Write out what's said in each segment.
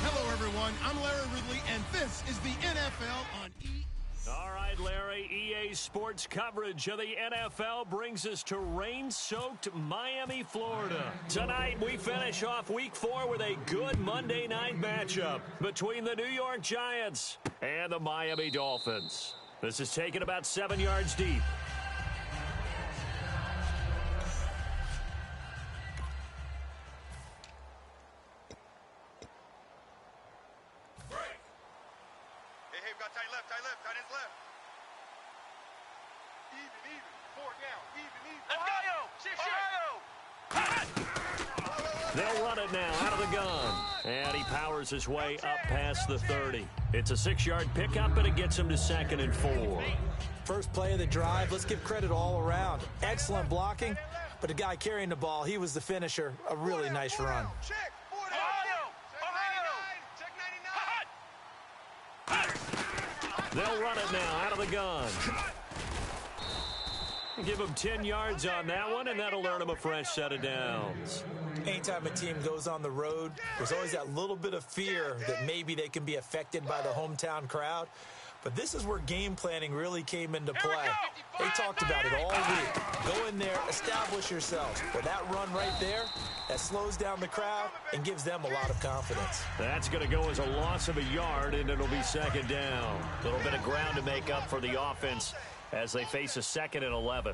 Hello, everyone. I'm Larry Ridley, and this is the NFL on E! All right, Larry, EA Sports coverage of the NFL brings us to rain-soaked Miami, Florida. Tonight, we finish off Week 4 with a good Monday night matchup between the New York Giants and the Miami Dolphins. This is taken about 7 yards deep. They'll run it now out of the gun. And he powers his way up past the 30. It's a 6-yard pickup, and it gets him to 2nd and 4. First play of the drive, let's give credit all around. Excellent blocking, but the guy carrying the ball, he was the finisher. A really nice run. They'll run it now out of the gun. Give him 10 yards on that one, and that'll earn him a fresh set of downs. Anytime a team goes on the road, there's always that little bit of fear that maybe they can be affected by the hometown crowd. But this is where game planning really came into play. They talked about it all week. Go in there, establish yourselves. With that run right there, that slows down the crowd and gives them a lot of confidence. That's going to go as a loss of a yard, and it'll be 2nd down. A little bit of ground to make up for the offense as they face a 2nd and 11.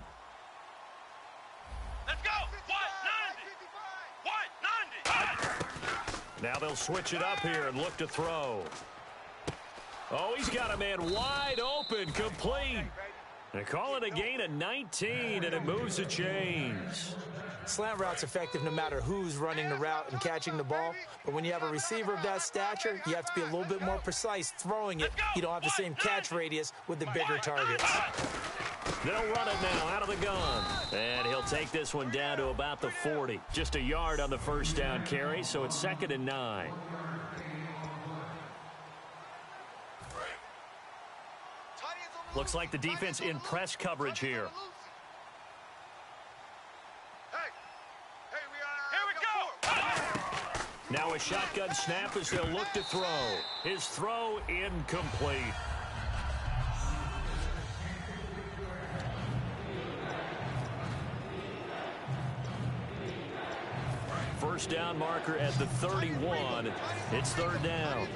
Let's go! 190! Now they'll switch it up here and look to throw. Oh, he's got a man wide open, complete. They call it a gain of 19, and it moves the chains. Slant route's effective no matter who's running the route and catching the ball. But when you have a receiver of that stature, you have to be a little bit more precise throwing it. You don't have the same catch radius with the bigger targets. They'll run it now out of the gun. And he'll take this one down to about the 40. Just a yard on the first down carry, so it's 2nd and 9. Looks like the defense in press coverage here. Now a shotgun snap as they'll look to throw. His throw incomplete. First down marker at the 31. It's 3rd down.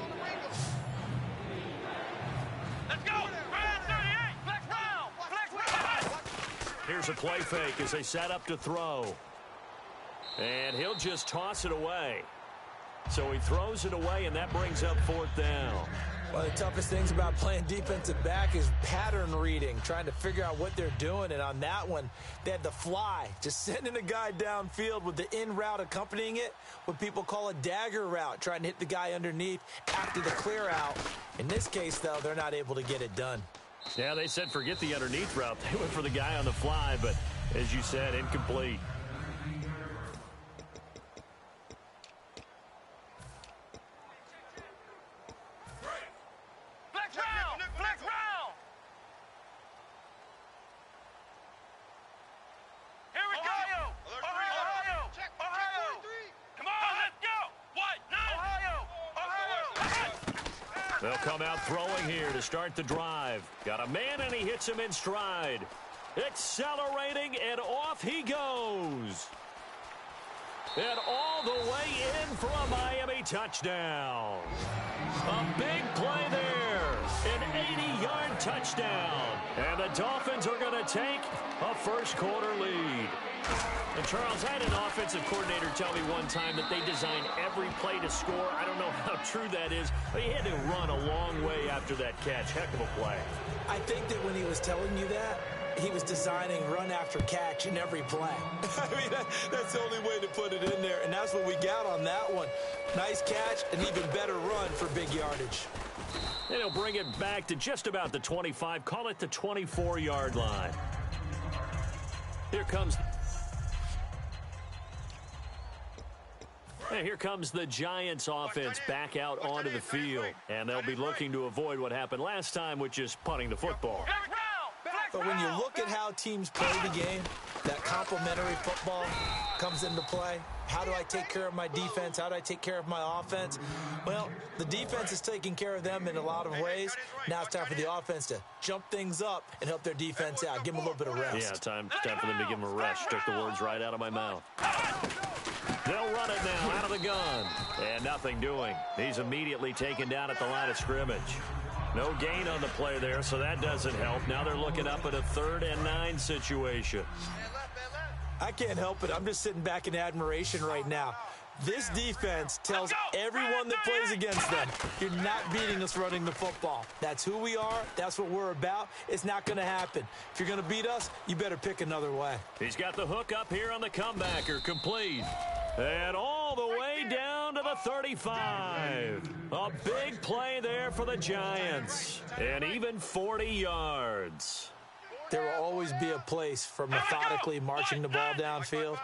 Let's go! 38! Flex round! Flex round! Here's a play fake as they set up to throw. And he'll just toss it away. So he throws it away, and that brings up 4th down. One of the toughest things about playing defensive back is pattern reading, trying to figure out what they're doing. And on that one, they had the fly, just sending a guy downfield with the in route accompanying it, what people call a dagger route, trying to hit the guy underneath after the clear out. In this case, though, they're not able to get it done. Yeah, they said forget the underneath route. They went for the guy on the fly, but as you said, incomplete. They'll come out throwing here to start the drive. Got a man, and he hits him in stride. Accelerating, and off he goes. And all the way in for a Miami touchdown. A big play there. An 80-yard touchdown. And the Dolphins are going to take a first-quarter lead. And, Charles, I had an offensive coordinator tell me one time that they design every play to score. I don't know how true that is, but he had to run a long way after that catch. Heck of a play. I think that when he was telling you that, he was designing run after catch in every play. I mean, that's the only way to put it in there, and that's what we got on that one. Nice catch, an even better run for big yardage. And he'll bring it back to just about the 25, call it the 24-yard line. Here comes... And here comes the Giants offense back out onto the field. And they'll be looking to avoid what happened last time, which is punting the football. But when you look at how teams play the game, that complementary football comes into play. How do I take care of my defense? How do I take care of my offense? Well, the defense is taking care of them in a lot of ways. Now it's time for the offense to jump things up and help their defense out. Give them a little bit of rest. Yeah, time for them to give them a rest. Took the words right out of my mouth. They'll run it now out of the gun. And nothing doing. He's immediately taken down at the line of scrimmage. No gain on the play there, so that doesn't help. Now they're looking up at a 3rd and 9 situation. I can't help it. I'm just sitting back in admiration right now. This defense tells everyone that plays against them, you're not beating us running the football. That's who we are. That's what we're about. It's not going to happen. If you're going to beat us, you better pick another way. He's got the hook up here on the comebacker, complete. And all the way down to the 35. A big play there for the Giants. And even 40 yards. There will always be a place for methodically marching the ball downfield.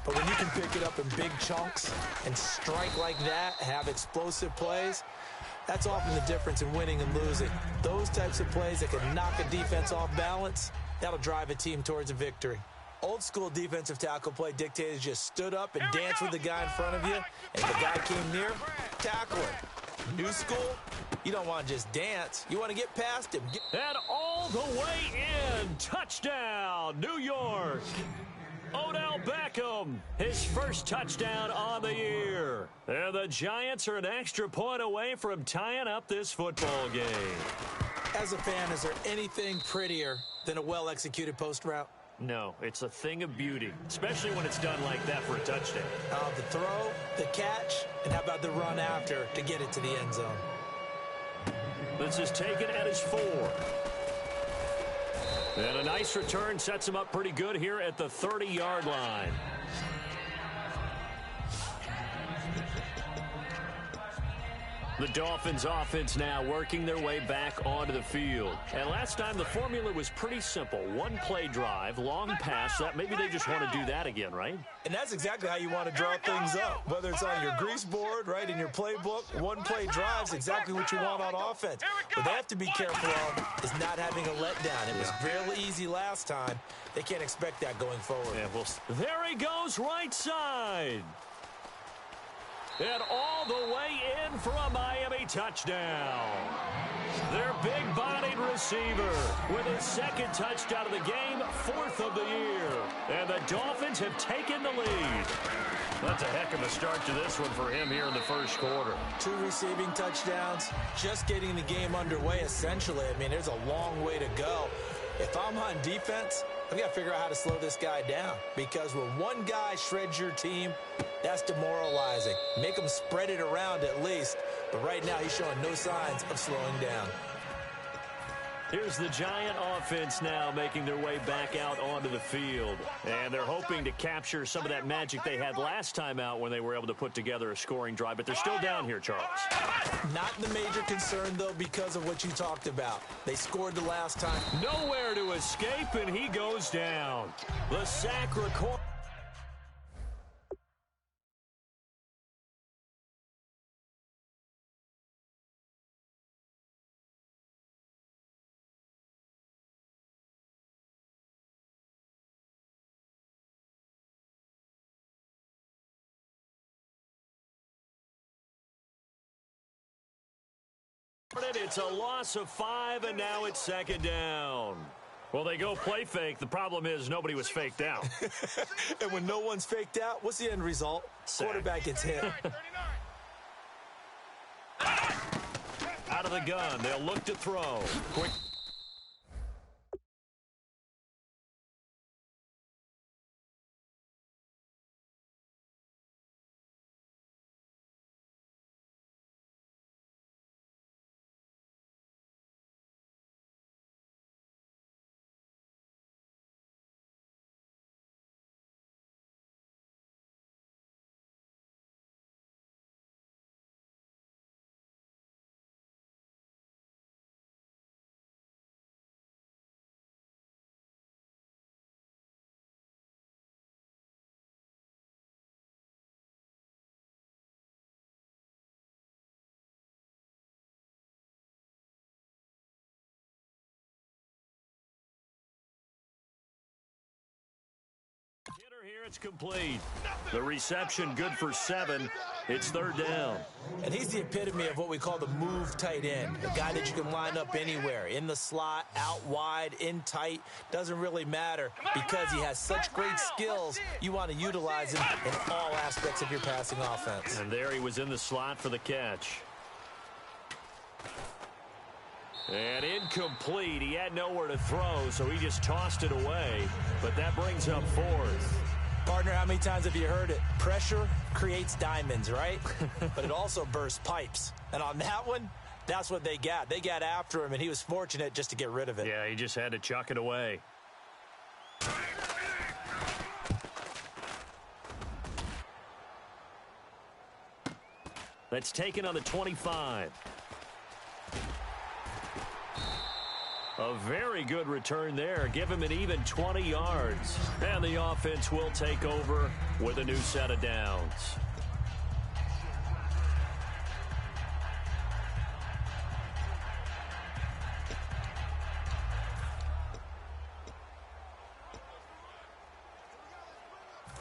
But when you can pick it up in big chunks and strike like that, have explosive plays, that's often the difference in winning and losing. Those types of plays that can knock a defense off balance, that'll drive a team towards a victory. Old school defensive tackle play dictators just stood up and danced with the guy in front of you, and if the guy came near, tackle him. New school, you don't want to just dance. You want to get past him. And all the way in. Touchdown, New York. Odell Beckham, his first touchdown on the year. And the Giants are an extra point away from tying up this football game. As a fan, is there anything prettier than a well-executed post route? No, it's a thing of beauty, especially when it's done like that for a touchdown. The throw, the catch, and how about the run after to get it to the end zone? This is taken at his 4. And a nice return sets him up pretty good here at the 30-yard line. The Dolphins offense now working their way back onto the field. And last time the formula was pretty simple. One play drive, long pass. That maybe they just want to do that again, right? And that's exactly how you want to draw things up. Whether it's on your grease board, right, in your playbook, one play drive's exactly what you want on offense. What they have to be careful of is not having a letdown. It was fairly easy last time. They can't expect that going forward. Yeah, well, there he goes, right side. And all the way in for a Miami touchdown. Their big-bodied receiver with his 2nd touchdown of the game, 4th of the year. And the Dolphins have taken the lead. That's a heck of a start to this one for him here in the first quarter. 2 receiving touchdowns, just getting the game underway essentially. I mean, there's a long way to go. If I'm on defense, I've got to figure out how to slow this guy down, because when one guy shreds your team, that's demoralizing. Make him spread it around at least. But right now, he's showing no signs of slowing down. Here's the Giant offense now making their way back out onto the field. And they're hoping to capture some of that magic they had last time out when they were able to put together a scoring drive. But they're still down here, Charles. Not the major concern, though, because of what you talked about. They scored the last time. Nowhere to escape, and he goes down. The sack record. It's a loss of 5, and now it's 2nd down. Well, they go play fake. The problem is nobody was faked out. And when no one's faked out, what's the end result? Sack. Quarterback gets hit. Out of the gun. They'll look to throw. Quick. there, it's complete. The reception good for 7. It's third down. And he's the epitome of what we call the move tight end, a guy that you can line up anywhere, in the slot, out wide, in tight, doesn't really matter because he has such great skills. You want to utilize him in all aspects of your passing offense. And there he was in the slot for the catch. And incomplete. He had nowhere to throw, so he just tossed it away. But that brings up 4th. Partner, how many times have you heard it? Pressure creates diamonds, right? But it also bursts pipes. And on that one, that's what they got. They got after him, and he was fortunate just to get rid of it. Yeah, he just had to chuck it away. That's taken on the 25. A very good return there. Give him an even 20 yards. And the offense will take over with a new set of downs.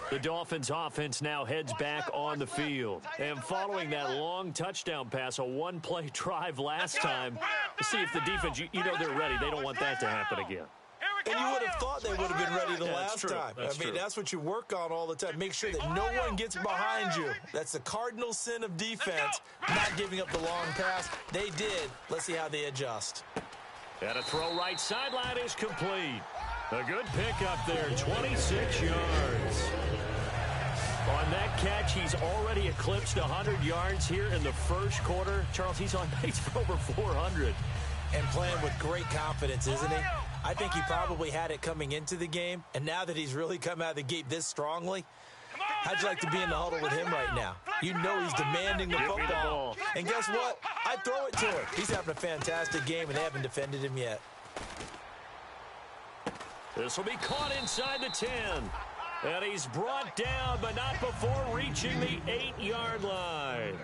The Dolphins offense now heads back on the field. And following that long touchdown pass, a one-play drive last time, to see if the defense, you know they're ready. They don't want that to happen again. And you would have thought they would have been ready the last time. That's what you work on all the time. Make sure that no one gets behind you. That's the cardinal sin of defense, not giving up the long pass. They did. Let's see how they adjust. And a throw right sideline is complete. A good pickup there, 26 yards. On that catch, he's already eclipsed 100 yards here in the first quarter. Charles, he's on pace for over 400. And playing with great confidence, isn't he? I think he probably had it coming into the game, and now that he's really come out of the gate this strongly, how'd you like to be in the huddle with him right now? You know he's demanding the football. And guess what? I'd throw it to him. He's having a fantastic game, and they haven't defended him yet. This will be caught inside the 10. And he's brought down, but not before reaching the 8-yard line.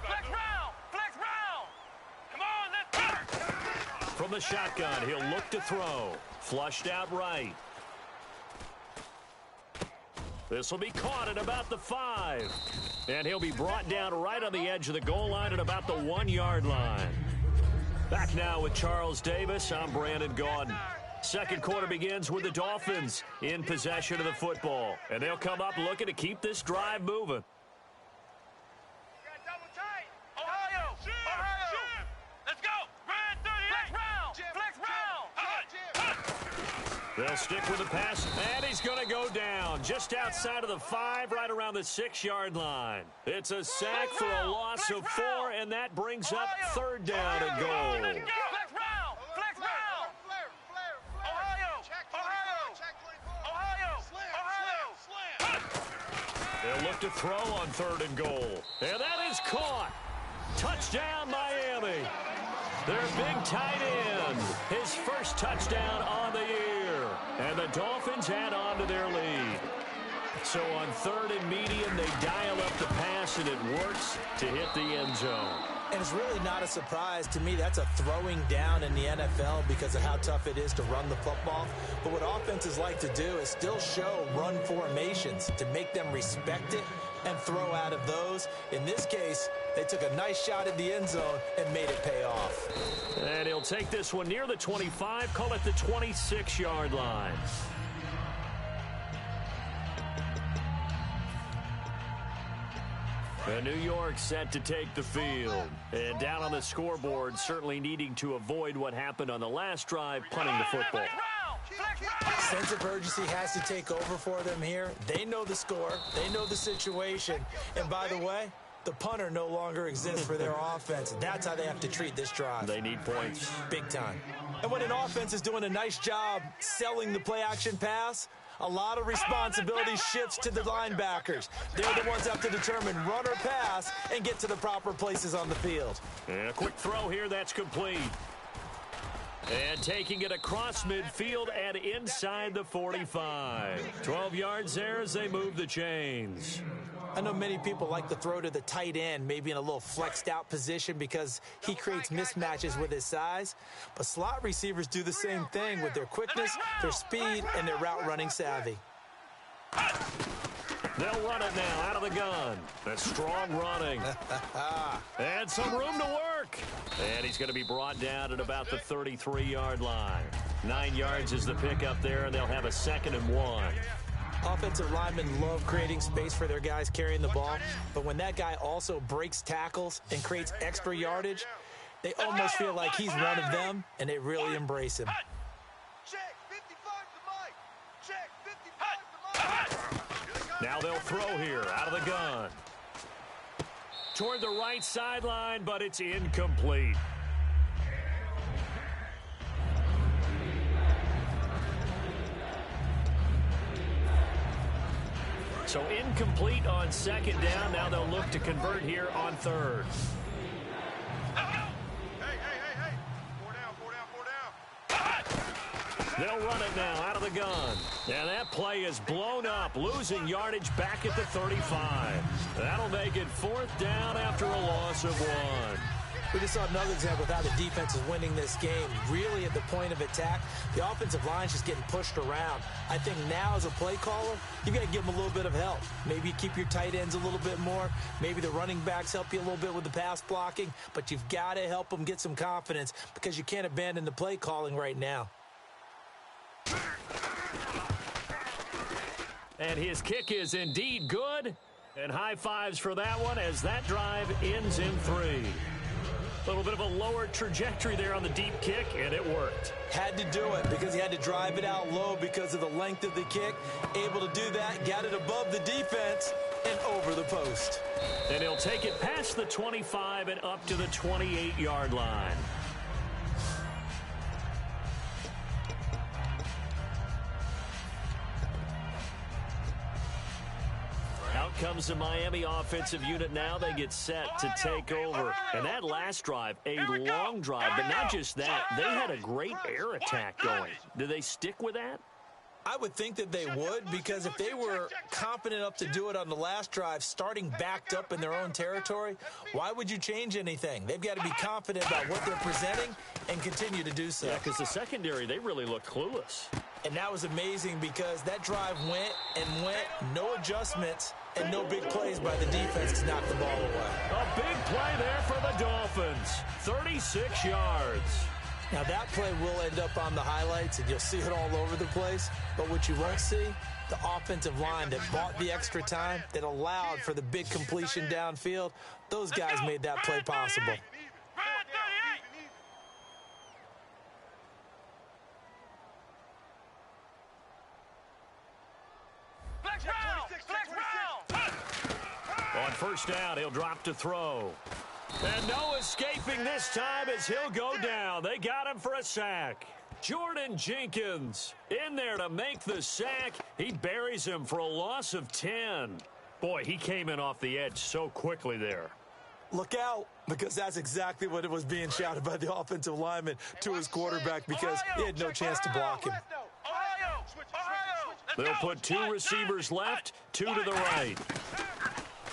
Flex round! Flex round! Come on, let's go! From the shotgun, he'll look to throw. Flushed out right. This will be caught at about the 5. And he'll be brought down right on the edge of the goal line at about the 1-yard line. Back now with Charles Davis. I'm Brandon Gaudin. Second quarter begins with the Dolphins in possession of the football. And they'll come up looking to keep this drive moving. Ohio! Ohio! Let's go! Run 38! Flex round! They'll stick with the pass, and he's going to go down just outside of the 5, right around the 6-yard line. It's a sack for a loss of 4, and that brings up third down and goal. Flex round! Flex round! Ohio! Ohio! Ohio! They'll look to throw on third and goal. And that is caught. Touchdown, Miami. Their big tight end. His first touchdown on the year. And the Dolphins add on to their lead. So on third and medium, they dial up the pass, and it works to hit the end zone. And it's really not a surprise to me. That's a throwing down in the NFL because of how tough it is to run the football. But what offenses like to do is still show run formations to make them respect it and throw out of those. In this case, they took a nice shot at the end zone and made it pay off. And he'll take this one near the 25, call it the 26-yard line. New York set to take the field. And down on the scoreboard, certainly needing to avoid what happened on the last drive, punting the football. Sense of urgency has to take over for them here. They know the score. They know the situation. And by the way, the punter no longer exists for their offense. That's how they have to treat this drive. They need points. Big time. And when an offense is doing a nice job selling the play-action pass, a lot of responsibility shifts to the linebackers. They're the ones that have to determine run or pass and get to the proper places on the field. And a quick throw here, that's complete. And taking it across midfield and inside the 45. 12 yards there as they move the chains. I know many people like to throw to the tight end, maybe in a little flexed out position because he creates mismatches with his size. But slot receivers do the same thing with their quickness, their speed, and their route running savvy. They'll run it now out of the gun. That's strong running. And some room to work. And he's going to be brought down at about the 33-yard line. 9 yards is the pickup there, and they'll have a 2nd and 1. Offensive linemen love creating space for their guys carrying the ball, but when that guy also breaks tackles and creates extra yardage, they almost feel like he's one of them, and they really embrace him. Now they'll throw here out of the gun. Toward the right sideline, but it's incomplete. So incomplete on 2nd down. Now they'll look to convert here on 3rd. Hey. 4 down. They'll run it now out of the gun. And that play is blown up, losing yardage back at the 35. That'll make it 4th down after a loss of 1. We just saw another example of how the defense is winning this game. Really at the point of attack, the offensive line's just getting pushed around. I think now as a play caller, you've got to give them a little bit of help. Maybe you keep your tight ends a little bit more. Maybe the running backs help you a little bit with the pass blocking. But you've got to help them get some confidence because you can't abandon the play calling right now. And his kick is indeed good. And high fives for that one as that drive ends in 3. A little bit of a lower trajectory there on the deep kick, and it worked. Had to do it because he had to drive it out low because of the length of the kick. Able to do that, got it above the defense and over the post. And he'll take it past the 25 and up to the 28-yard line. Out comes the Miami offensive unit now. They get set to take over. And that last drive, a long drive, but not just that. They had a great air attack going. Do they stick with that? I would think that they would, because if they were confident enough to do it on the last drive, starting backed up in their own territory, why would you change anything? They've got to be confident about what they're presenting and continue to do so. Yeah, because the secondary, they really look clueless. And that was amazing because that drive went, no adjustments, and no big plays by the defense to knock the ball away. A big play there for the Dolphins, 36 yards. Now, that play will end up on the highlights, and you'll see it all over the place. But what you won't see, the offensive line that bought the extra time, that allowed for the big completion downfield, those guys made that play possible. On 1st down, he'll drop to throw. And no escaping this time as he'll go down. They got him for a sack. Jordan Jenkins in there to make the sack. He buries him for a loss of 10. Boy, he came in off the edge so quickly there. Look out, because that's exactly what it was being shouted by the offensive lineman to his quarterback because he had no chance to block him. They'll put 2 receivers left, 2 to the right.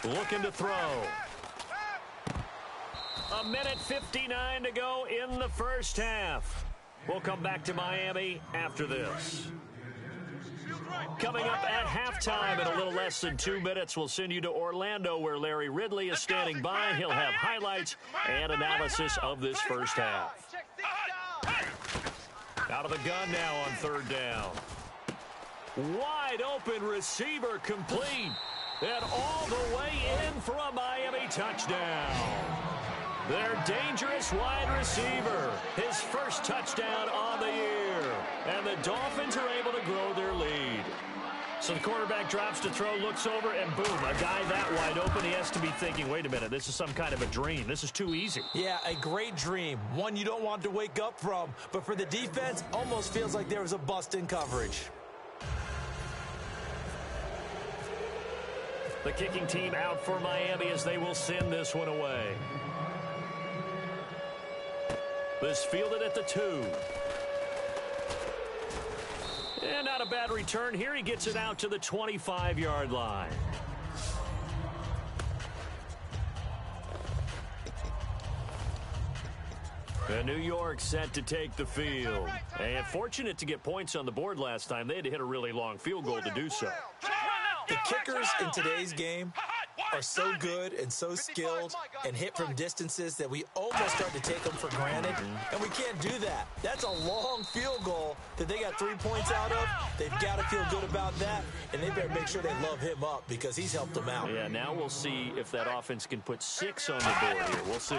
Looking to throw. 1:59 to go in the first half. We'll come back to Miami after this. Coming up at halftime in a little less than 2 minutes, we'll send you to Orlando where Larry Ridley is standing by. He'll have highlights and analysis of this first half. Out of the gun now on 3rd down. Wide open receiver complete. And all the way in for a Miami touchdown. Their dangerous wide receiver. His first touchdown on the year. And the Dolphins are able to grow their lead. So the quarterback drops to throw, looks over, and boom, a guy that wide open. He has to be thinking, wait a minute, this is some kind of a dream. This is too easy. Yeah, a great dream. One you don't want to wake up from. But for the defense, almost feels like there was a bust in coverage. The kicking team out for Miami as they will send this one away. This fielded at the 2. And not a bad return here. He gets it out to the 25-yard line. And New York set to take the field. And fortunate to get points on the board last time. They had to hit a really long field goal to do so. The kickers in today's game are so good and so skilled and hit from distances that we almost start to take them for granted, and we can't do that. That's a long field goal that they got 3 points out of. They've got to feel good about that, and they better make sure they love him up because he's helped them out. Yeah, now we'll see if that offense can put 6 on the board here. We'll see.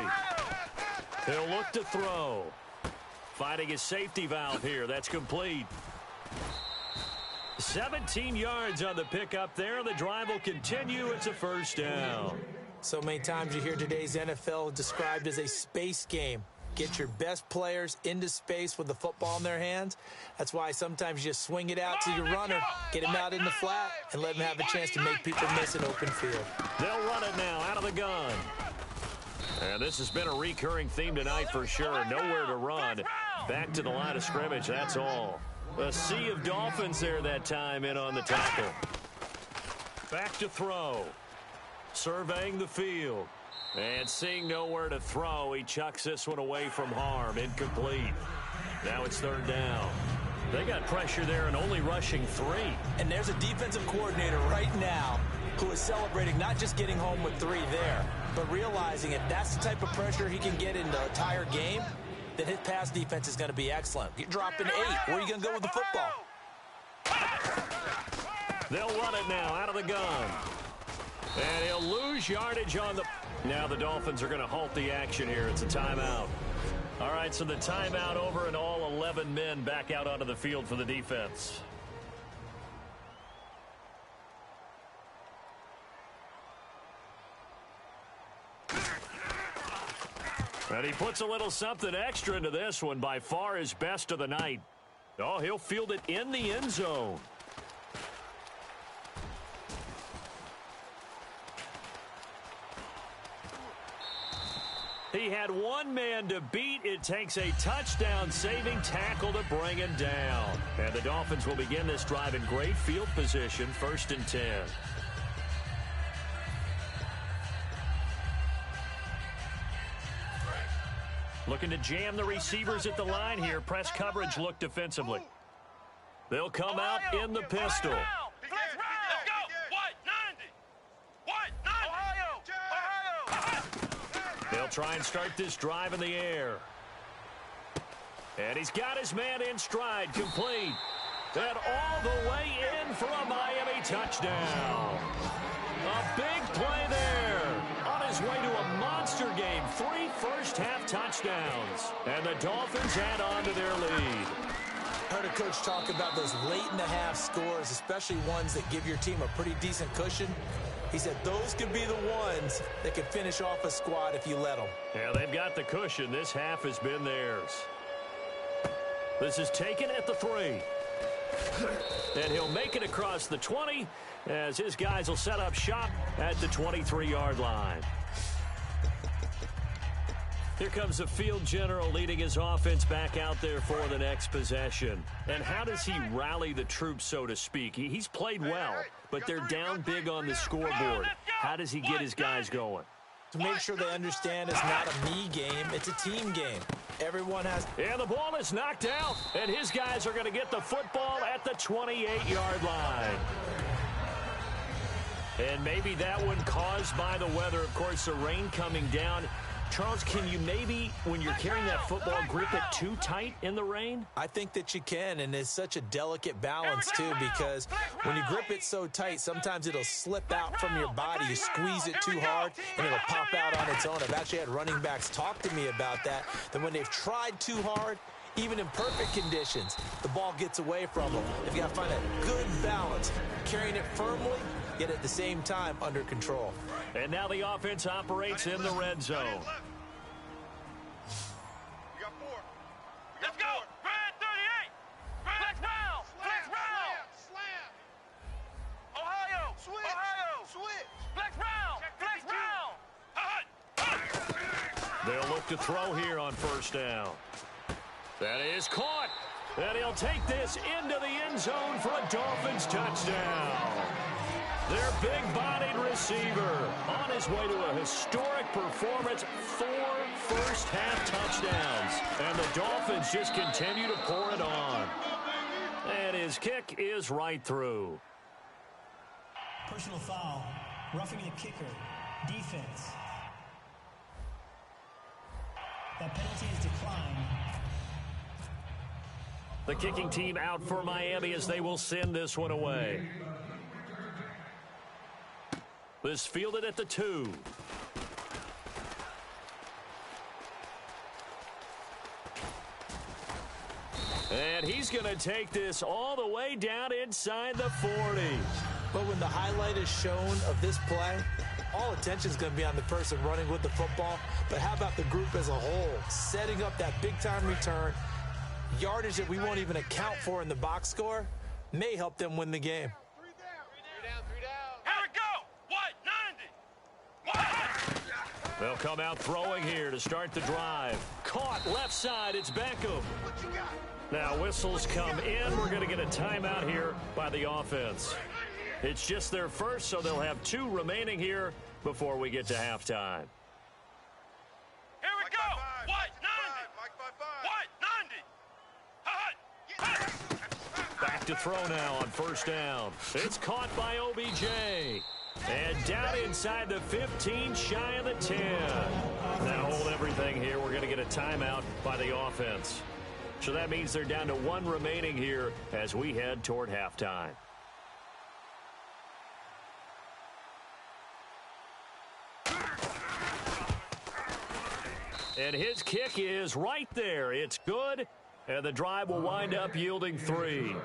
He'll look to throw. Finding his safety valve here. That's complete. 17 yards on the pickup there. The drive will continue. It's a first down. So many times you hear today's NFL described as a space game. Get your best players into space with the football in their hands. That's why sometimes you just swing it out to your runner, get him out in the flat, and let him have a chance to make people miss an open field. They'll run it now out of the gun. And this has been a recurring theme tonight for sure. Nowhere to run. Back to the line of scrimmage, that's all. A sea of Dolphins there that time in on the tackle. Back to throw. Surveying the field. And seeing nowhere to throw, he chucks this one away from harm. Incomplete. Now it's third down. They got pressure there and only rushing 3. And there's a defensive coordinator right now who is celebrating not just getting home with 3 there, but realizing if that's the type of pressure he can get in the entire game, then his pass defense is going to be excellent. You're dropping 8. Where are you going to go with the football? They'll run it now out of the gun. And he'll lose yardage on the... Now the Dolphins are going to halt the action here. It's a timeout. All right, so the timeout over and all 11 men back out onto the field for the defense. And he puts a little something extra into this one, by far his best of the night. Oh, he'll field it in the end zone. He had one man to beat. It takes a touchdown-saving tackle to bring him down. And the Dolphins will begin this drive in great field position, 1st and 10. Looking to jam the receivers at the line here. Press coverage look defensively. They'll come out in the pistol. Let's go. What? 90. What? 90. Ohio. They'll try and start this drive in the air. And he's got his man in stride, complete. And all the way in for a Miami touchdown. A big play there. On his way to a monster game. 3 first-half touchdowns. And the Dolphins add on to their lead. I heard a coach talk about those late-in-the-half scores, especially ones that give your team a pretty decent cushion. He said those could be the ones that could finish off a squad if you let them. Yeah, they've got the cushion. This half has been theirs. This is taken at the 3. And he'll make it across the 20 as his guys will set up shop at the 23-yard line. Here comes the field general leading his offense back out there for the next possession. And how does he rally the troops, so to speak? He's played well, but they're down big on the scoreboard. How does he get his guys going? To make sure they understand it's not a me game, it's a team game. Everyone has... And the ball is knocked out, and his guys are going to get the football at the 28-yard line. And maybe that one caused by the weather. Of course, the rain coming down. Charles, can you maybe, when you're carrying that football, grip it too tight in the rain? I think that you can, and it's such a delicate balance, too, because when you grip it so tight, sometimes it'll slip out from your body. You squeeze it too hard, and it'll pop out on its own. I've actually had running backs talk to me about that when they've tried too hard, even in perfect conditions, the ball gets away from them. They've got to find a good balance, carrying it firmly, yet at the same time under control. And now the offense operates in the red zone. We got 4. Let's go. Red 38. Flex round. Flex round. Slam. Ohio. Switch. Ohio. Switch. Flex round. Flex round. They'll look to throw here on 1st down. That is caught. And he'll take this into the end zone for a Dolphins touchdown. Their big-bodied receiver on his way to a historic performance, 4 first-half touchdowns. And the Dolphins just continue to pour it on. And his kick is right through. Personal foul. Roughing the kicker. Defense. That penalty is declined. The kicking team out for Miami as they will send this one away. This fielded at the 2. And he's going to take this all the way down inside the 40. But when the highlight is shown of this play, all attention is going to be on the person running with the football. But how about the group as a whole? Setting up that big-time return, yardage that we won't even account for in the box score, may help them win the game. Three down. Here we go. 190. They'll come out throwing here to start the drive. Caught left side. It's Beckham. Now whistles come in. We're going to get a timeout here by the offense. It's just their first, so they'll have 2 remaining here before we get to halftime. Here we go. 190. Back to throw now on first down. It's caught by OBJ. And down inside the 15, shy of the 10. Now hold everything here. We're going to get a timeout by the offense. So that means they're down to 1 remaining here as we head toward halftime. And his kick is right there. It's good, and the drive will wind up yielding 3.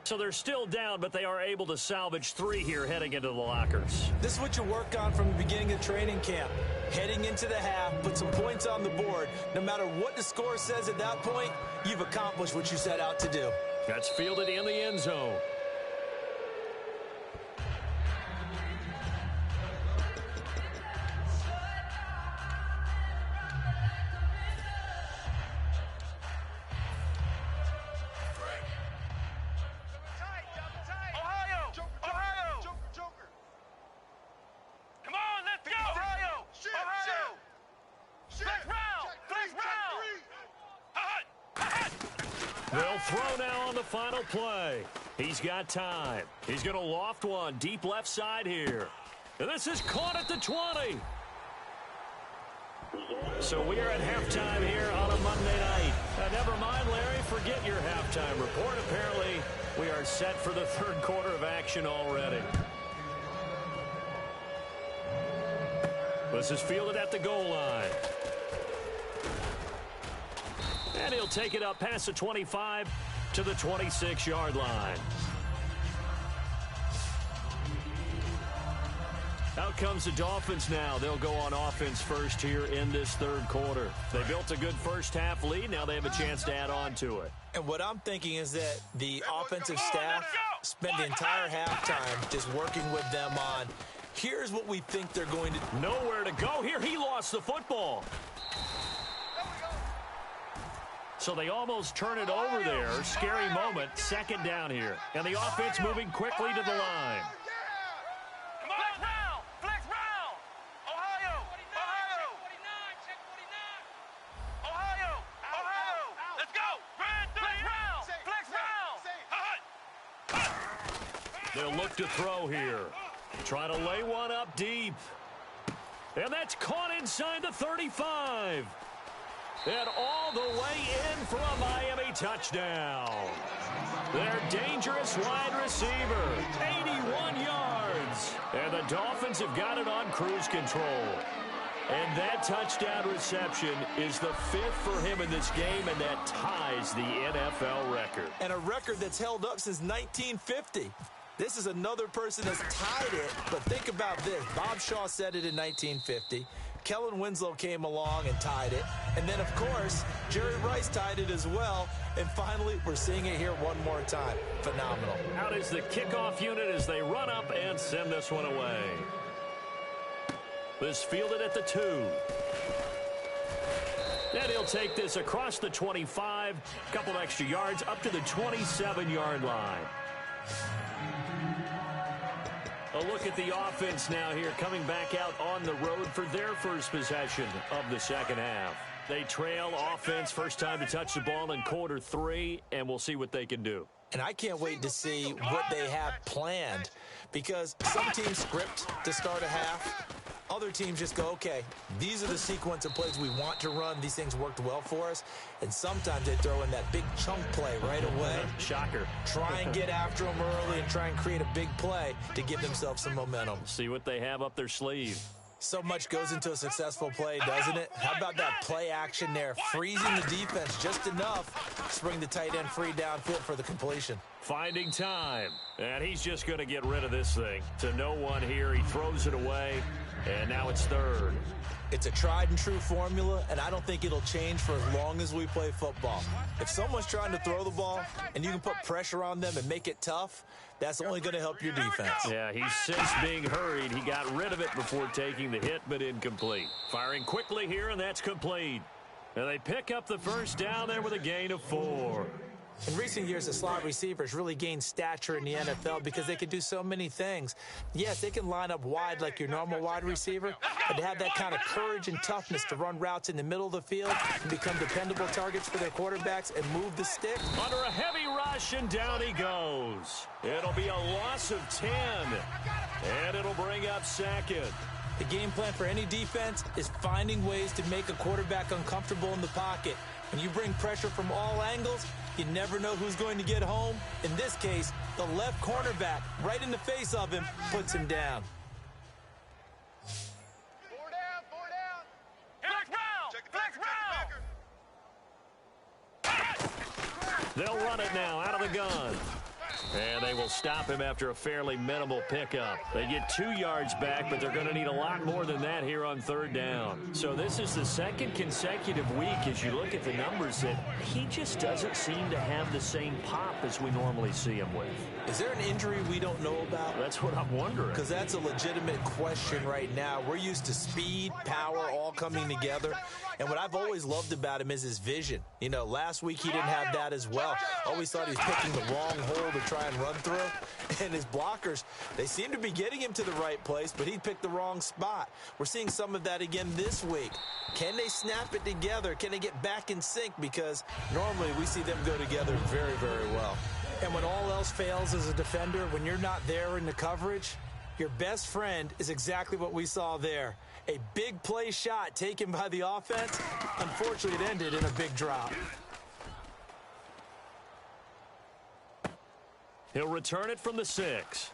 So they're still down, but they are able to salvage 3 here heading into the lockers. This is what you work on from the beginning of training camp. Heading into the half, put some points on the board. No matter what the score says at that point, you've accomplished what you set out to do. That's fielded in the end zone. They'll throw now on the final play. He's got time. He's going to loft one deep left side here. And this is caught at the 20. So we are at halftime here on a Monday night. Never mind, Larry, forget your halftime report. Apparently, we are set for the third quarter of action already. This is fielded at the goal line. And he'll take it up past the 25 to the 26-yard line. Out comes the Dolphins now. They'll go on offense first here in this third quarter. They built a good first-half lead. Now they have a chance to add on to it. And what I'm thinking is that the offensive staff spent the entire halftime just working with them on, here's what we think they're going to do. Nowhere to go here. He lost the football. So they almost turn it over there. Scary moment. Second down here. And the offense moving quickly to the line. Flex round. Ohio. Let's go. Flex round. They'll look to throw here. Try to lay one up deep. And that's caught inside the 35. And all the way in for a Miami touchdown. Their dangerous wide receiver, 81 yards. And the Dolphins have got it on cruise control. And that touchdown reception is the 5th for him in this game, and that ties the NFL record. And a record that's held up since 1950. This is another person that's tied it, but think about this. Bob Shaw said it in 1950. Kellen Winslow came along and tied it. And then, of course, Jerry Rice tied it as well. And finally, we're seeing it here one more time. Phenomenal. Out is the kickoff unit as they run up and send this one away. This fielded at the 2. And he'll take this across the 25, a couple extra yards, up to the 27-yard line. A look at the offense now here, coming back out on the road for their first possession of the second half. They trail offense first time to touch the ball in quarter 3, and we'll see what they can do. And I can't wait to see what they have planned, because some teams script to start a half. Other teams just go, okay, these are the sequence of plays we want to run. These things worked well for us. And sometimes they throw in that big chunk play right away. Shocker. Try and get after them early and try and create a big play to give themselves some momentum. See what they have up their sleeve. So much goes into a successful play, doesn't it? How about that play action there? Freezing the defense just enough to bring the tight end free downfield for the completion. Finding time. And he's just going to get rid of this thing. To no one here. He throws it away. And now it's third. It's a tried and true formula, and I don't think it'll change for as long as we play football. If someone's trying to throw the ball and you can put pressure on them and make it tough, that's only going to help your defense. Yeah, he's since being hurried. He got rid of it before taking the hit, but incomplete. Firing quickly here, and that's complete. And they pick up the first down there with a gain of 4. In recent years, the slot receivers really gained stature in the NFL because they can do so many things. Yes, they can line up wide like your normal wide receiver, but to have that kind of courage and toughness to run routes in the middle of the field and become dependable targets for their quarterbacks and move the stick. Under a heavy rush, and down he goes. It'll be a loss of 10, and it'll bring up second. The game plan for any defense is finding ways to make a quarterback uncomfortable in the pocket. When you bring pressure from all angles, you never know who's going to get home. In this case, the left cornerback, right in the face of him, puts him down. 4 down, 4 down. Flex round. They'll run it now out of the gun. And they will stop him after a fairly minimal pickup. They get 2 yards back, but they're going to need a lot more than that here on third down. So this is the second consecutive week, as you look at the numbers, that he just doesn't seem to have the same pop as we normally see him with. Is there an injury we don't know about? That's what I'm wondering. Because that's a legitimate question right now. We're used to speed, power, all coming together. And what I've always loved about him is his vision. You know, last week he didn't have that as well. Always thought he was picking the wrong hole to try and run through. And his blockers, they seem to be getting him to the right place, but he picked the wrong spot. We're seeing some of that again this week. Can they snap it together? Can they get back in sync? Because normally we see them go together very, very well. And when all else fails as a defender, when you're not there in the coverage, your best friend is exactly what we saw there. A big play shot taken by the offense. Unfortunately, it ended in a big drop. He'll return it from the 6.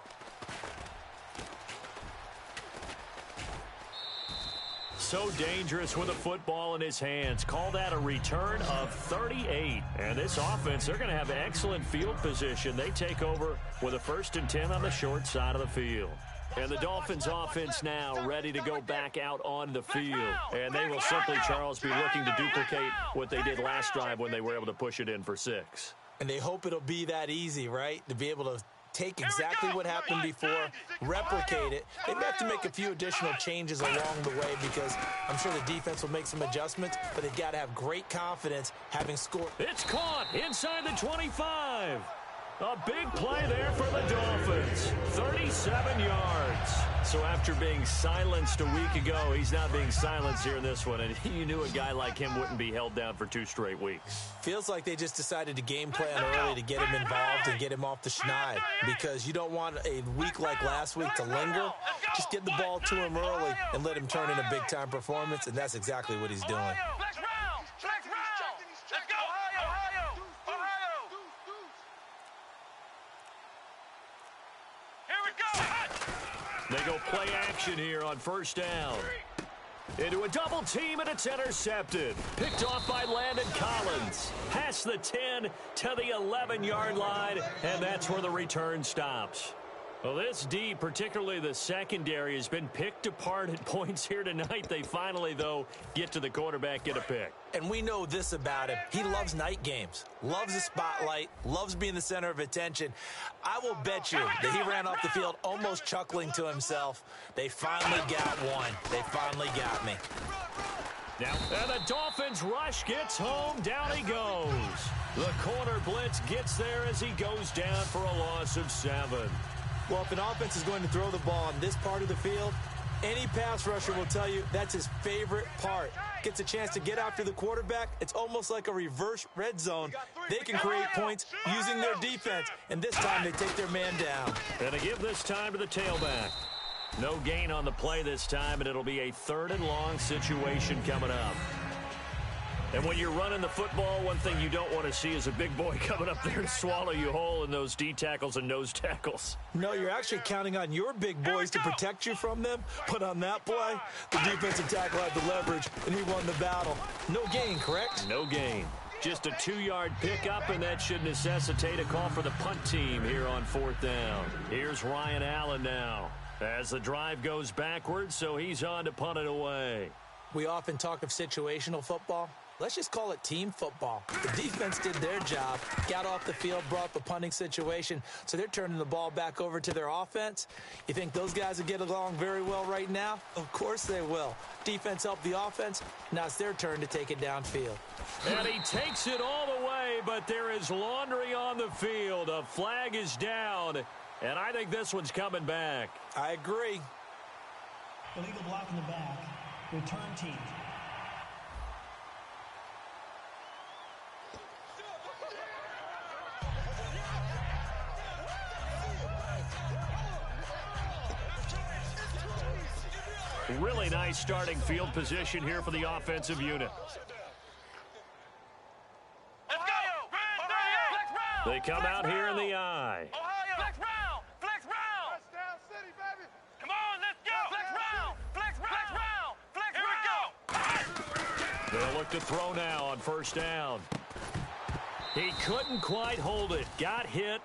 So dangerous with a football in his hands. Call that a return of 38. And this offense, they're going to have excellent field position. They take over with a 1st and 10 on the short side of the field. And the Dolphins offense now ready to go back out on the field. And they will simply, Charles, be looking to duplicate what they did last drive when they were able to push it in for 6. And they hope it'll be that easy, right? To be able to take exactly what happened before, replicate it. They may have to make a few additional changes along the way because I'm sure the defense will make some adjustments, but they've got to have great confidence having scored. It's caught inside the 25. A big play there for the Dolphins. 37 yards. So after being silenced a week ago, he's not being silenced here in this one. And you knew a guy like him wouldn't be held down for 2 straight weeks. Feels like they just decided to game plan early to get him involved and get him off the schneid. Because you don't want a week like last week to linger. Just get the ball to him early and let him turn in a big-time performance. And that's exactly what he's doing. They go play action here on first down. Into a double team, and it's intercepted. Picked off by Landon Collins. Past the 10 to the 11-yard line, and that's where the return stops. Well, this D, particularly the secondary, has been picked apart at points here tonight. They finally, though, get to the quarterback, get a pick. And we know this about him. He loves night games, loves the spotlight, loves being the center of attention. I will bet you that he ran off the field almost chuckling to himself. They finally got one. They finally got me. Now, and the Dolphins rush gets home. Down he goes. The corner blitz gets there as he goes down for a loss of 7. Well, if an offense is going to throw the ball on this part of the field, any pass rusher will tell you that's his favorite part. gets a chance to get after the quarterback, it's almost like a reverse red zone. They can create points using their defense, and this time they take their man down. And to give this time to the tailback. No gain on the play this time, and it'll be a 3rd and long situation coming up. And when you're running the football, one thing you don't want to see is a big boy coming up there and swallow you whole in those D tackles and nose tackles. No, you're actually counting on your big boys to protect you from them. But on that play, the defensive tackle had the leverage, and he won the battle. No gain, correct? No gain. Just a 2-yard pickup, and that should necessitate a call for the punt team here on 4th down. Here's Ryan Allen now. As the drive goes backwards, so he's on to punt it away. We often talk of situational football. Let's just call it team football. The defense did their job, got off the field, brought up a punting situation, so they're turning the ball back over to their offense. You think those guys will get along very well right now? Of course they will. Defense helped the offense. Now it's their turn to take it downfield. And he takes it all the way, but there is laundry on the field. A flag is down, and I think this one's coming back. I agree. Illegal block in the back. Return team. Really nice starting field position here for the offensive unit. Let's go! They come out here in the eye. Ohio! Flex round! Flex round! Touchdown city, baby. Come on, let's go! Flex round! Flex round! Flex round! Here we go! They'll look to throw now on 1st down. He couldn't quite hold it. Got hit.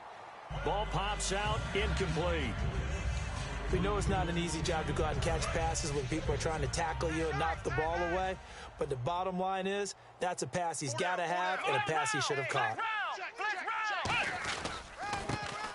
Ball pops out. Incomplete. We know it's not an easy job to go out and catch passes when people are trying to tackle you and knock the ball away. But the bottom line is, that's a pass he's got to have and a pass he should have caught.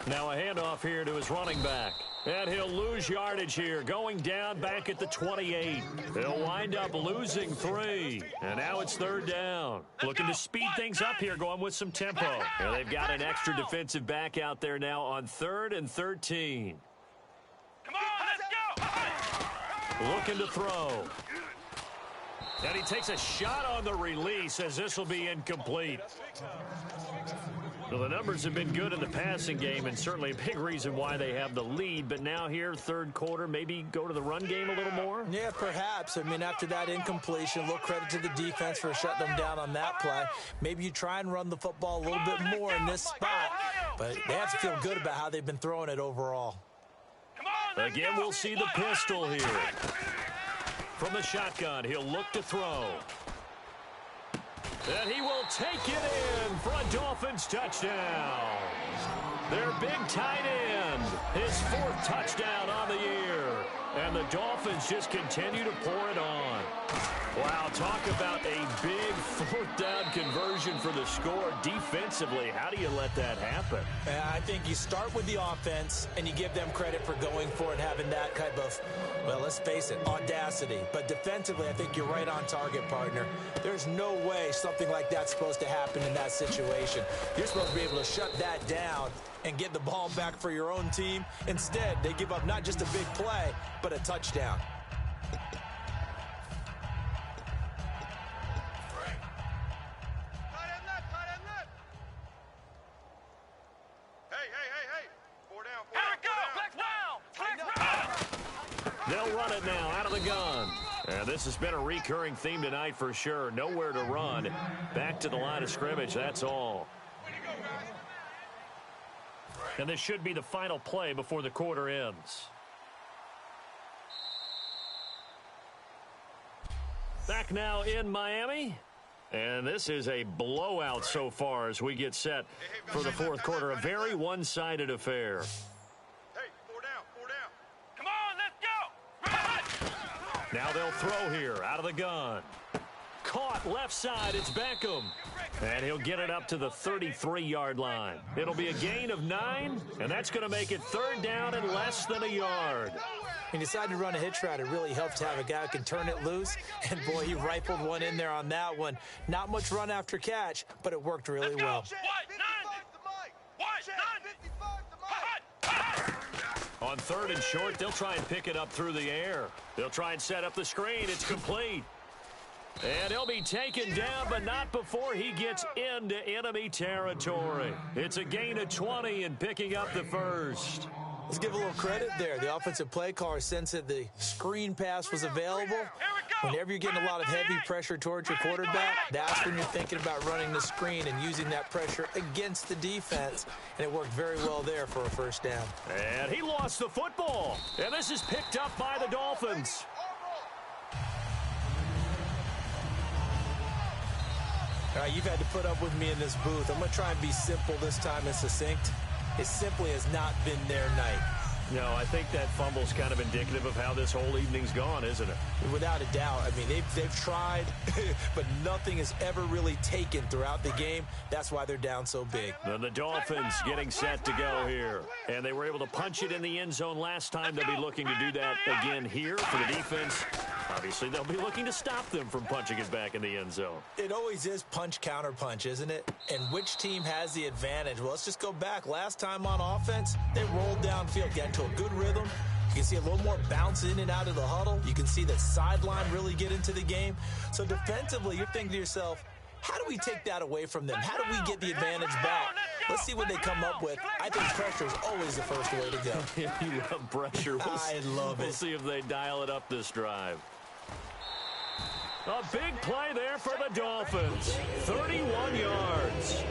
Now a handoff here to his running back. And he'll lose yardage here, going down back at the 28. They'll wind up losing 3. And now it's 3rd down. Looking to speed things up here, going with some tempo. And they've got an extra defensive back out there now on 3rd and 13. Come on, let's go! Looking to throw. And he takes a shot on the release as this will be incomplete. Well, the numbers have been good in the passing game and certainly a big reason why they have the lead. But now here, 3rd quarter, maybe go to the run game a little more? Yeah, perhaps. I mean, after that incompletion, a little credit to the defense for shutting them down on that play. Maybe you try and run the football a little bit more in this spot. But they have to feel good about how they've been throwing it overall. Again, we'll see the pistol here. From the shotgun, he'll look to throw. And he will take it in for a Dolphins touchdown. Their big tight end, his 4th touchdown on the year. And the Dolphins just continue to pour it on. Wow, talk about a big 4th down conversion for the score defensively. How do you let that happen? I think you start with the offense and you give them credit for going for it, having that type of, well, let's face it, audacity. But defensively, I think you're right on target, partner. There's no way something like that's supposed to happen in that situation. You're supposed to be able to shut that down and get the ball back for your own team. Instead, they give up not just a big play, but a touchdown. They'll run it now out of the gun. And this has been a recurring theme tonight for sure. Nowhere to run. Back to the line of scrimmage, that's all. And this should be the final play before the quarter ends. Back now in Miami. And this is a blowout so far as we get set for the 4th quarter. A very one-sided affair. Now they'll throw here out of the gun. Caught left side. It's Beckham. And he'll get it up to the 33-yard line. It'll be a gain of 9, and that's going to make it 3rd down and less than a yard. He decided to run a hitch route. It really helps to have a guy who can turn it loose. And, boy, he rifled one in there on that one. Not much run after catch, but it worked really well. On 3rd and short, they'll try and pick it up through the air. They'll try and set up the screen. It's complete. And he'll be taken down, but not before he gets into enemy territory. It's a gain of 20 and picking up the first. Let's give a little credit there. The offensive play caller sensed that the screen pass was available. Whenever you're getting a lot of heavy pressure towards your quarterback, that's when you're thinking about running the screen and using that pressure against the defense. And it worked very well there for a first down. And he lost the football. And this is picked up by the Dolphins. All right, you've had to put up with me in this booth. I'm going to try and be simple this time and succinct. It simply has not been their night. No, I think that fumble's kind of indicative of how this whole evening's gone, isn't it? Without a doubt. I mean, they've tried, but nothing has ever really taken throughout the game. That's why they're down so big. And the Dolphins getting set to go here. And they were able to punch it in the end zone last time. They'll be looking to do that again here for the defense. Obviously, they'll be looking to stop them from punching it back in the end zone. It always is punch, counter punch, isn't it? And which team has the advantage? Well, let's just go back. Last time on offense, they rolled downfield, got into a good rhythm. You can see a little more bounce in and out of the huddle. You can see that sideline really get into the game. So defensively, you're thinking to yourself, how do we take that away from them? How do we get the advantage back? Let's see what they come up with. I think pressure is always the first way to go. You love pressure. I love it. We'll see if they dial it up this drive. A big play there for the Dolphins. 31 yards.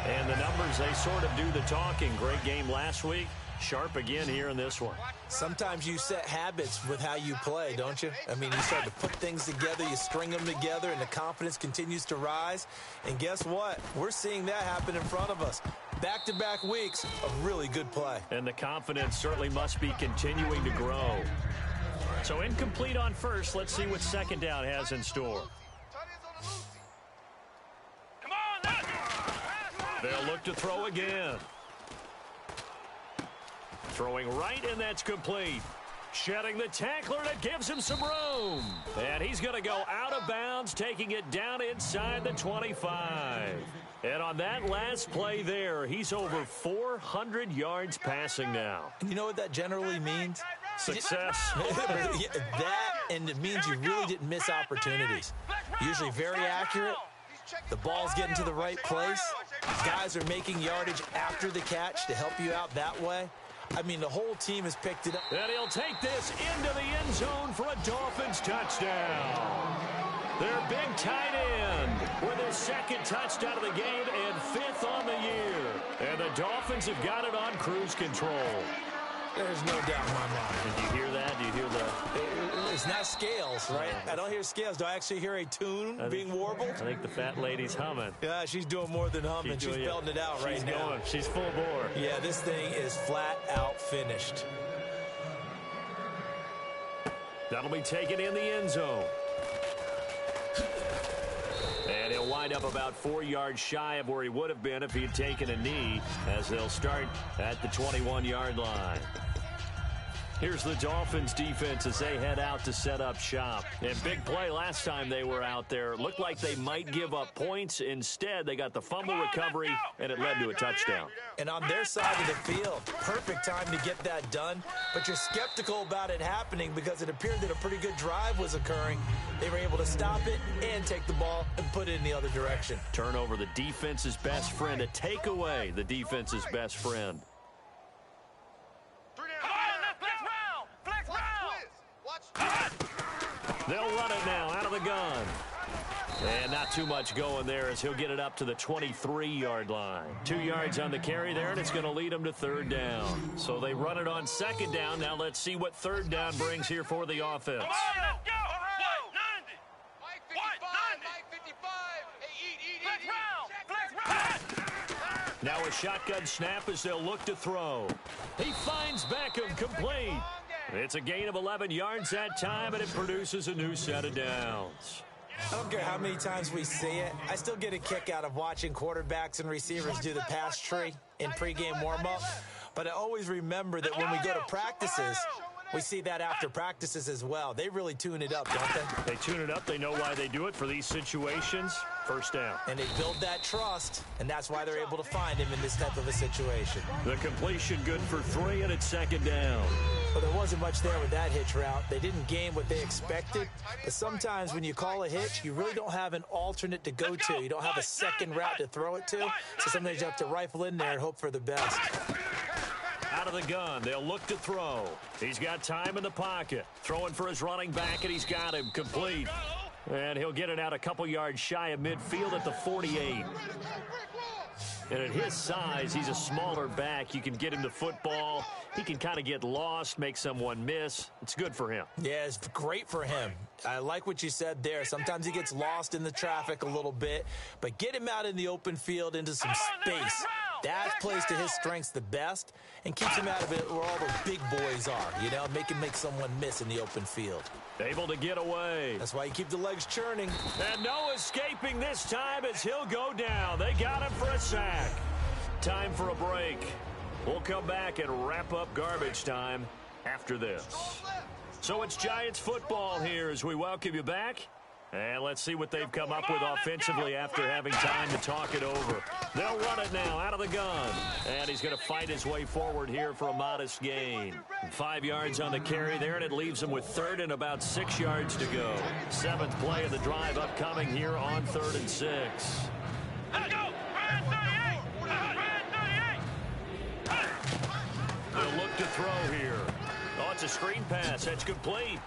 And the numbers, they sort of do the talking. Great game last week. Sharp again here in this one. Sometimes you set habits with how you play, don't you? I mean, you start to put things together, you string them together, and the confidence continues to rise. And guess what? We're seeing that happen in front of us. Back-to-back weeks of really good play. And the confidence certainly must be continuing to grow. So incomplete on first. Let's see what second down has in store. They'll look to throw again. Throwing right, and that's complete. Shedding the tackler, that gives him some room. And he's going to go out of bounds, taking it down inside the 25. And on that last play there, he's over 400 yards passing now. And you know what that generally means? Success. That, and it means you really didn't miss opportunities. Usually very accurate. The ball's getting to the right place. Guys are making yardage after the catch to help you out that way. I mean, the whole team has picked it up. And he'll take this into the end zone for a Dolphins touchdown. Their big tight end with his second touchdown of the game and fifth on the year. And the Dolphins have got it on cruise control. There's no doubt in my mind. Did you hear that? Do you hear the... It's not scales, right? I don't hear scales. Do I actually hear a tune being warbled? I think the fat lady's humming. Yeah, she's doing more than humming. She's belting it out right now. Going. She's full bore. Yeah, this thing is flat out finished. That'll be taken in the end zone. And he'll wind up about 4 yards shy of where he would have been if he had taken a knee, as they'll start at the 21-yard line. Here's the Dolphins defense as they head out to set up shop. And big play last time they were out there. Looked like they might give up points. Instead, they got the fumble recovery, and it led to a touchdown. And on their side of the field, perfect time to get that done. But you're skeptical about it happening because it appeared that a pretty good drive was occurring. They were able to stop it and take the ball and put it in the other direction. Turnover, the defense's best friend. A takeaway, the defense's best friend. They'll run it now out of the gun. And not too much going there as he'll get it up to the 23-yard line. 2 yards on the carry there, and it's going to lead them to third down. So they run it on second down. Now let's see what third down brings here for the offense. Now a shotgun snap as they'll look to throw. He finds Beckham complete. It's a gain of 11 yards that time, and it produces a new set of downs. I don't care how many times we see it. I still get a kick out of watching quarterbacks and receivers do the pass tree in pregame warm-up. But I always remember that when we go to practices, we see that after practices as well. They really tune it up, don't they? They tune it up. They know why they do it for these situations. First down. And they build that trust, and that's why they're able to find him in this type of a situation. The completion good for 3, and it's second down. Well, there wasn't much there with that hitch route. They didn't gain what they expected. But sometimes when you call a hitch, you really don't have an alternate to go to. You don't have a second route to throw it to. So sometimes you have to rifle in there and hope for the best. Out of the gun, they'll look to throw. He's got time in the pocket. Throwing for his running back, and he's got him complete. And he'll get it out a couple yards shy of midfield at the 48. And at his size, he's a smaller back. You can get him the football. He can kind of get lost, make someone miss. It's good for him. Yeah, it's great for him. I like what you said there. Sometimes he gets lost in the traffic a little bit, but get him out in the open field into some space. That plays to his strengths the best and keeps him out of it where all the big boys are, you know, make him make someone miss in the open field. Able to get away. That's why you keep the legs churning. And no escaping this time as he'll go down. They got him for a sack. Time for a break. We'll come back and wrap up garbage time after this. So it's Giants football here as we welcome you back. And let's see what they've come up with offensively after having time to talk it over. They'll run it now out of the gun. And he's going to fight his way forward here for a modest gain. 5 yards on the carry there, and it leaves him with 3rd and about 6 yards to go. 7th play of the drive upcoming here on 3rd and 6. Let's go! Brand 38! Brand 38! They'll look to throw here. Oh, it's a screen pass. That's complete.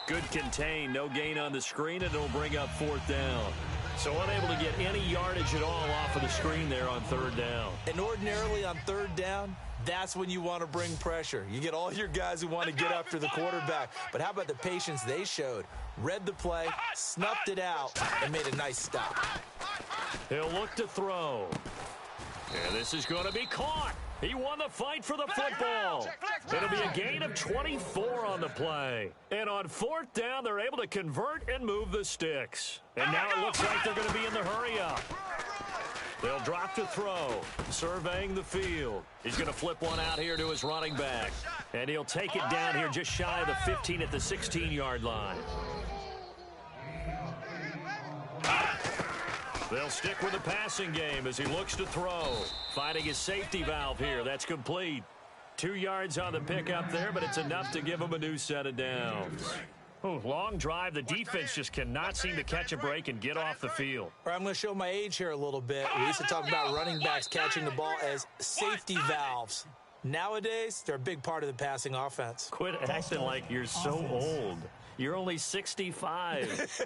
Good contain, no gain on the screen, and it'll bring up 4th down. So unable to get any yardage at all off of the screen there on 3rd down. And ordinarily on 3rd down, that's when you want to bring pressure. You get all your guys who want to get after the quarterback. But how about the patience they showed? Read the play, snuffed it out, and made a nice stop. He'll look to throw. And this is going to be caught. He won the fight for the football. It'll be a gain of 24 on the play. And on 4th down, they're able to convert and move the sticks. And now it looks like they're going to be in the hurry-up. They'll drop to throw, surveying the field. He's going to flip one out here to his running back. And he'll take it down here just shy of the 15 at the 16-yard line. They'll stick with the passing game as he looks to throw. Finding his safety valve here. That's complete. 2 yards on the pickup there, but it's enough to give him a new set of downs. Oh, long drive. The defense just cannot seem to catch a break and get off the field. All right, I'm going to show my age here a little bit. We used to talk about running backs catching the ball as safety valves. Nowadays, they're a big part of the passing offense. Quit acting like you're so old. You're only 65.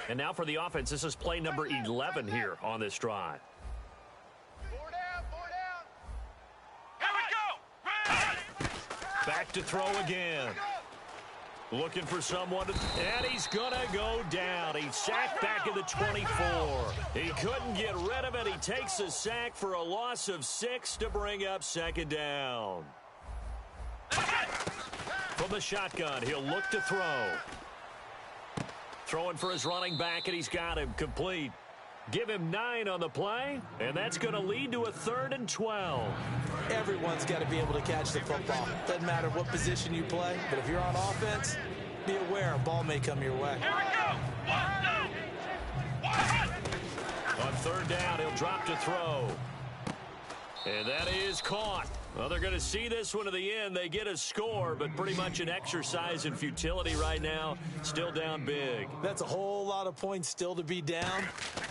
And now for the offense, this is play number 11 here on this drive. 4 down, 4 down. Here we go. Back to throw again. Looking for someone, and he's going to go down. He's sacked back at the 24. He couldn't get rid of it. He takes a sack for a loss of 6 to bring up 2nd down. From the shotgun, he'll look to throw. Throwing for his running back, and he's got him complete. Give him 9 on the play, and that's going to lead to a 3rd and 12. Everyone's got to be able to catch the football. Doesn't matter what position you play, but if you're on offense, be aware a ball may come your way. Here we go. 1, 2, 1. On 3rd down, he'll drop to throw. And that is caught. Well, they're going to see this one to the end. They get a score, but pretty much an exercise in futility right now. Still down big. That's a whole lot of points still to be down.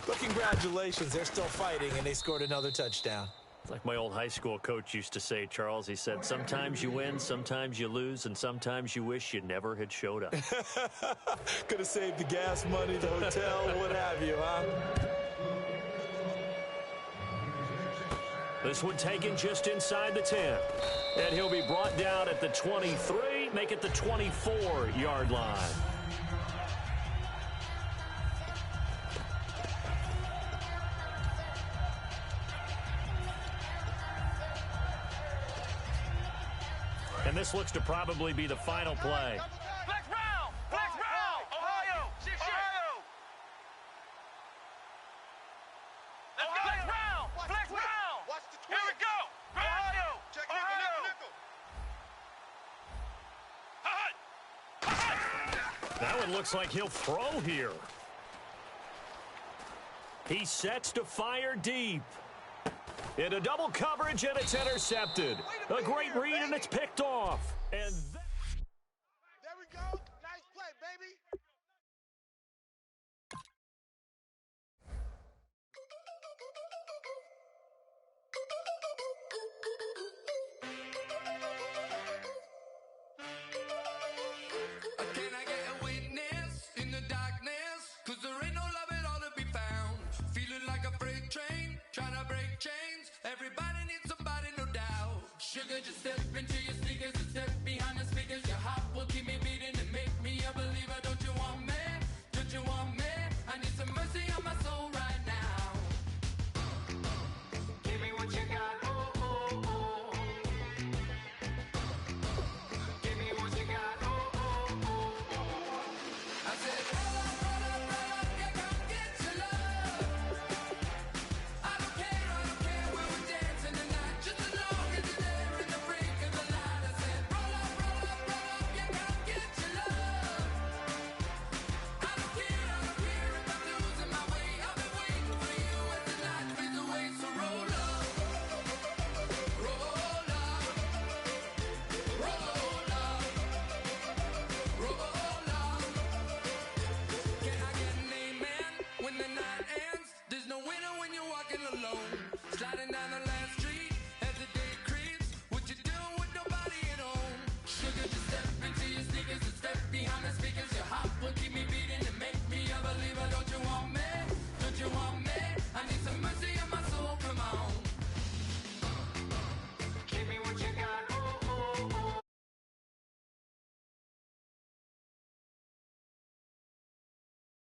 But congratulations, they're still fighting, and they scored another touchdown. It's like my old high school coach used to say, Charles. He said, sometimes you win, sometimes you lose, and sometimes you wish you never had showed up. Could have saved the gas money, the hotel, what have you, huh? This one taken just inside the 10. And he'll be brought down at the 23, make it the 24-yard line. And this looks to probably be the final play. Flex round! Flex round! Ohio! Ohio! Let's go! Flex round! Flex round! Watch the Here we twist. go! Ohio! Check Ohio! nickel. Hut! That one looks like he'll throw here. He sets to fire deep. Into double coverage, and it's intercepted. A great read, and it's picked off. And There we go. Nice play, baby. Can I get a witness in the darkness? 'Cause there ain't no love at all to be found. Feeling like a freight train, trying to break chains. Everybody needs somebody, no doubt. Sugar, just step into your sneakers and step behind the